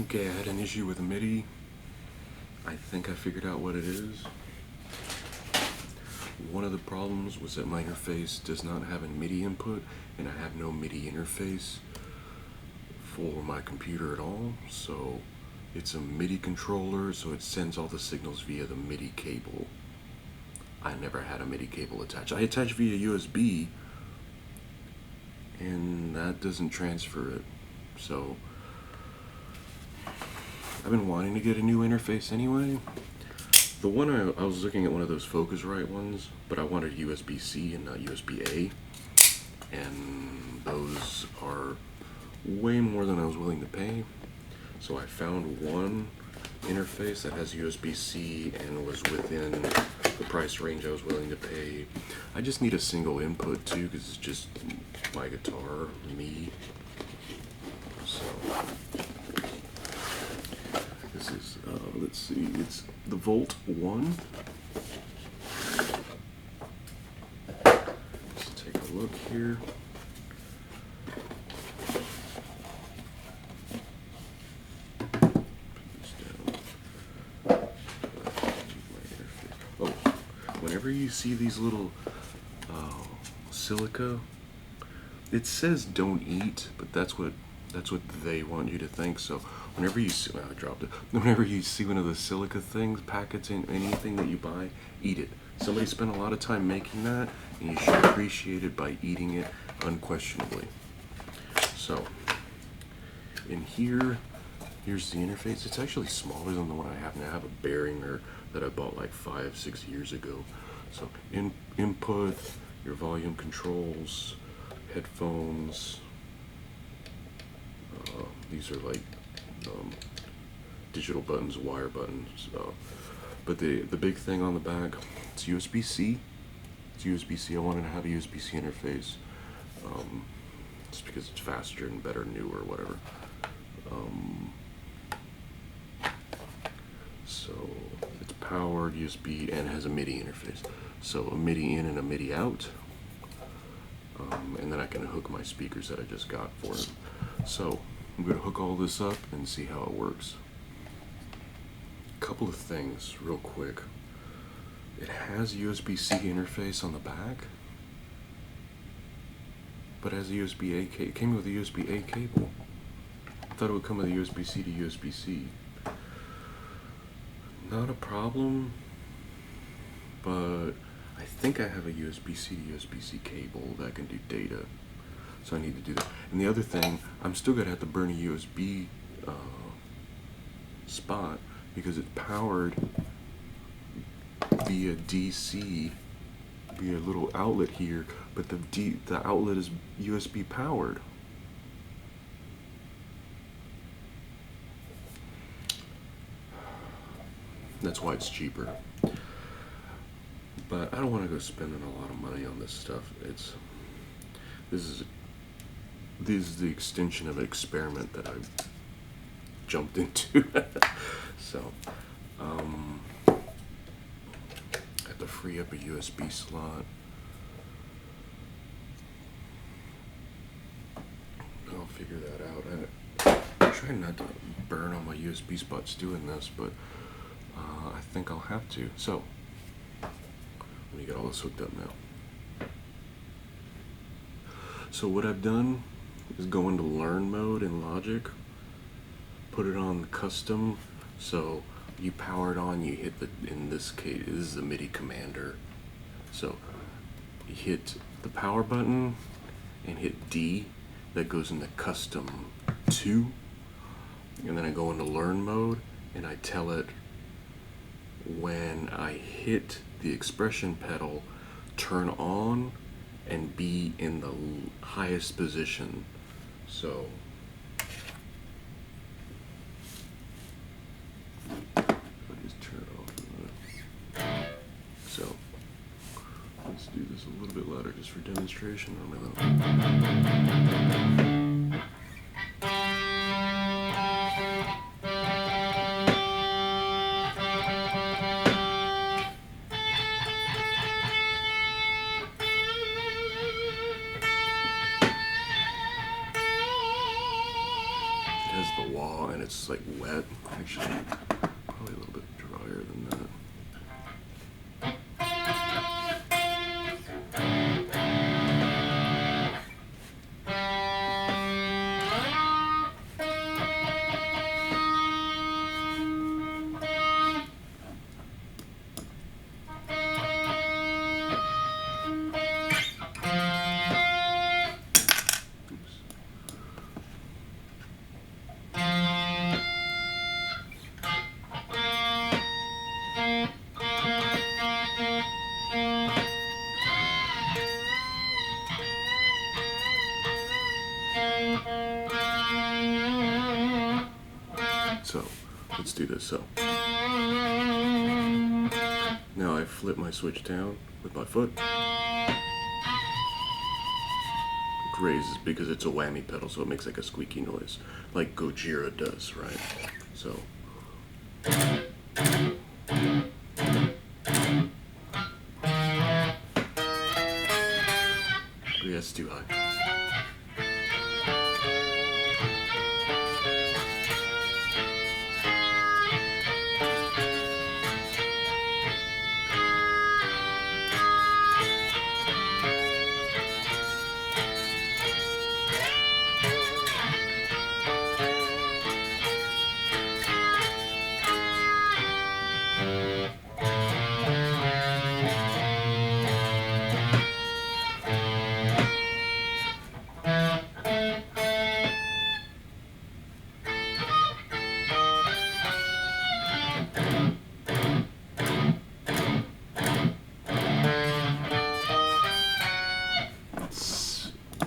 Okay, I had an issue with MIDI. I think I figured out what it is. One of the problems was that my interface does not have a MIDI input, and I have no MIDI interface for my computer at all. So it's a MIDI controller, so it sends all the signals via the MIDI cable. I never had a MIDI cable attached. I attach via USB, and that doesn't transfer it. So I've been wanting to get a new interface anyway. The one I was looking at one of those Focusrite ones, but I wanted USB-C and not USB-A, and those are way more than I was willing to pay. So I found one interface that has USB-C and was within the price range I was willing to pay. I just need a single input too, because it's just my guitar, me. So this is, let's see, it's the Volt1. Let's take a look here. Oh, whenever you see these little silica, it says don't eat, but that's what they want you to think. So whenever you see, I dropped it. Whenever you see one of the silica things, packets in anything that you buy, eat it. Somebody spent a lot of time making that, and you should appreciate it by eating it unquestionably. So in here, here's the interface. It's actually smaller than the one I have now. I have a Behringer that I bought like 5-6 years ago. So input, your volume controls, headphones. These are like digital buttons, wire buttons. But the big thing on the back, it's USB-C. It's USB-C. I wanted to have a USB-C interface. Just because it's faster and better, newer, whatever. So it's powered USB and has a MIDI interface. So a MIDI in and a MIDI out. And then I can hook my speakers that I just got for it. So I'm going to hook all this up and see how it works. Couple of things real quick. It has USB-C interface on the back, but it has a USB-A cable. It came with a USB-A cable. I thought it would come with a USB-C to USB-C. Not a problem, but I think I have a USB-C to USB-C cable that can do data. So I need to do that. And the other thing, I'm still gonna have to burn a USB spot because it's powered via DC, via a little outlet here, but the outlet is USB powered. That's why it's cheaper. But I don't want to go spending a lot of money on this stuff. This is the extension of an experiment that I jumped into. So I have to free up a USB slot. I'll figure that out. I'm trying not to burn all my USB spots doing this, but I think I'll have to. So let me get all this hooked up now. So what I've done is go into learn mode in Logic, put it on custom, so you power it on, you hit in this case, this is the MIDI commander. So you hit the power button and hit D, that goes into custom 2, and then I go into learn mode and I tell it when I hit the expression pedal, turn on and be in the highest position. So I'll just turn it off. So let's do this a little bit louder just for demonstration. The wah, and it's it's like wet. Actually, probably a little bit drier than that. So, let's do this. So, now I flip my switch down with my foot. It raises because it's a whammy pedal, so it makes like a squeaky noise, like Gojira does, right? So. Yeah, it's too high.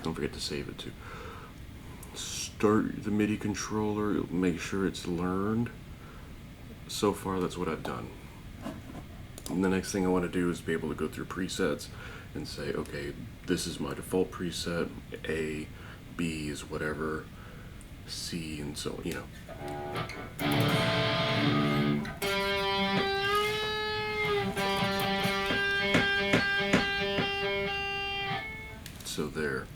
Don't forget to save it too. Start the MIDI controller, make sure it's learned. So far, that's what I've done. And the next thing I want to do is be able to go through presets and say, okay, this is my default preset, A, B is whatever, C, and so, you know. So there.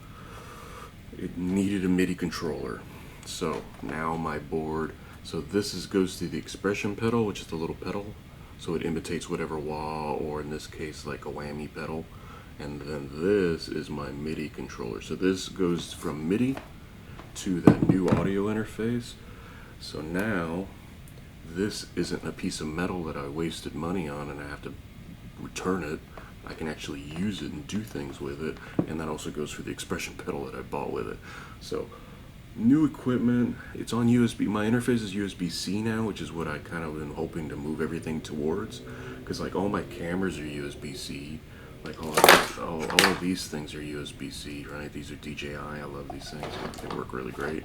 It needed a MIDI controller. So now my board, so this goes through the expression pedal, which is the little pedal. So it imitates whatever wah, or in this case, like a whammy pedal. And then this is my MIDI controller. So this goes from MIDI to the new audio interface. So now this isn't a piece of metal that I wasted money on and I have to return it. I can actually use it and do things with it, and that also goes for the expression pedal that I bought with it. So new equipment, it's on USB. My interface is USB-C now, which is what I kind of been hoping to move everything towards, because like all my cameras are USB-C, like all of these things are USB-C, right? These are DJI. I love these things. They work really great.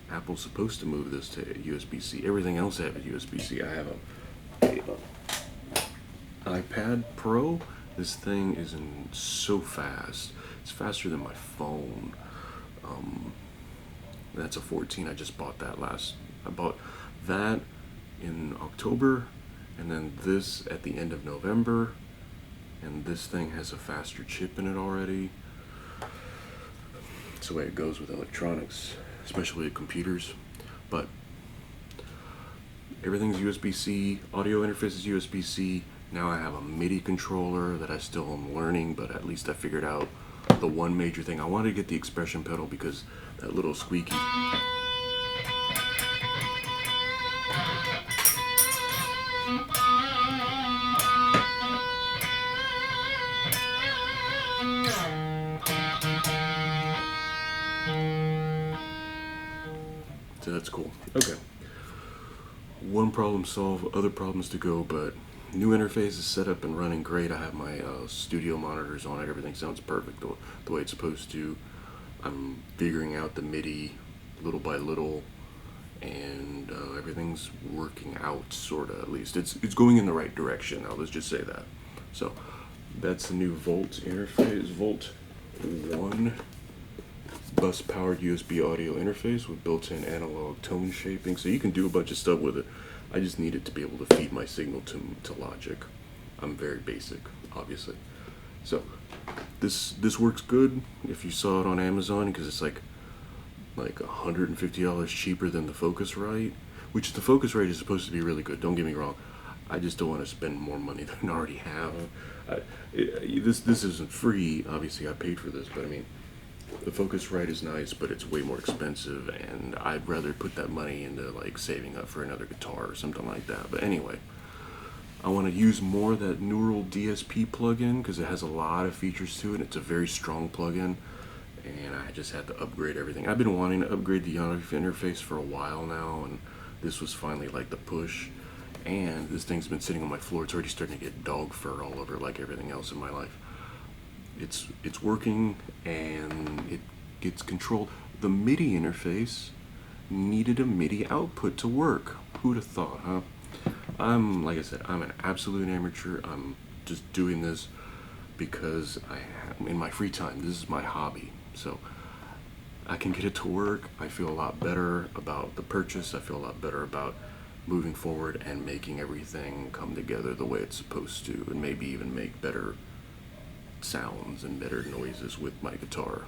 Apple's supposed to move this to USB-C. Everything else I have is USB-C. I have a iPad Pro. This thing is so fast. It's faster than my phone. That's a 14. I just bought that I bought that in October, and then this at the end of November, and this thing has a faster chip in it already. It's the way it goes with electronics, especially with computers. But everything's USB-C, audio interface is USB-C. Now I have a MIDI controller that I still am learning, but at least I figured out the one major thing. I wanted to get the expression pedal because that little squeaky. So that's cool. Okay. One problem solved, other problems to go, but new interface is set up and running great. I have my studio monitors on it. Everything sounds perfect the way it's supposed to. I'm figuring out the MIDI little by little, and everything's working out, sort of, at least. It's going in the right direction now, let's just say that. So that's the new Volt interface, Volt1 bus-powered USB audio interface with built-in analog tone shaping. So you can do a bunch of stuff with it. I just need it to be able to feed my signal to Logic. I'm very basic, obviously. So this works good if you saw it on Amazon, because it's like like $150 cheaper than the Focusrite, which the Focusrite is supposed to be really good. Don't get me wrong. I just don't want to spend more money than I already have. This isn't free. Obviously, I paid for this, but I mean, the Focusrite is nice, but it's way more expensive, and I'd rather put that money into like saving up for another guitar or something like that. But anyway, I want to use more of that Neural DSP plugin because it has a lot of features to it. It's a very strong plugin, and I just had to upgrade everything. I've been wanting to upgrade the audio interface for a while now, and this was finally like the push. And this thing's been sitting on my floor. It's already starting to get dog fur all over, like everything else in my life. It's working, and it gets controlled. The MIDI interface needed a MIDI output to work. Who'd have thought, huh? Like I said, I'm an absolute amateur. I'm just doing this because in my free time, this is my hobby. So I can get it to work. I feel a lot better about the purchase. I feel a lot better about moving forward and making everything come together the way it's supposed to, and maybe even make better sounds and better noises with my guitar.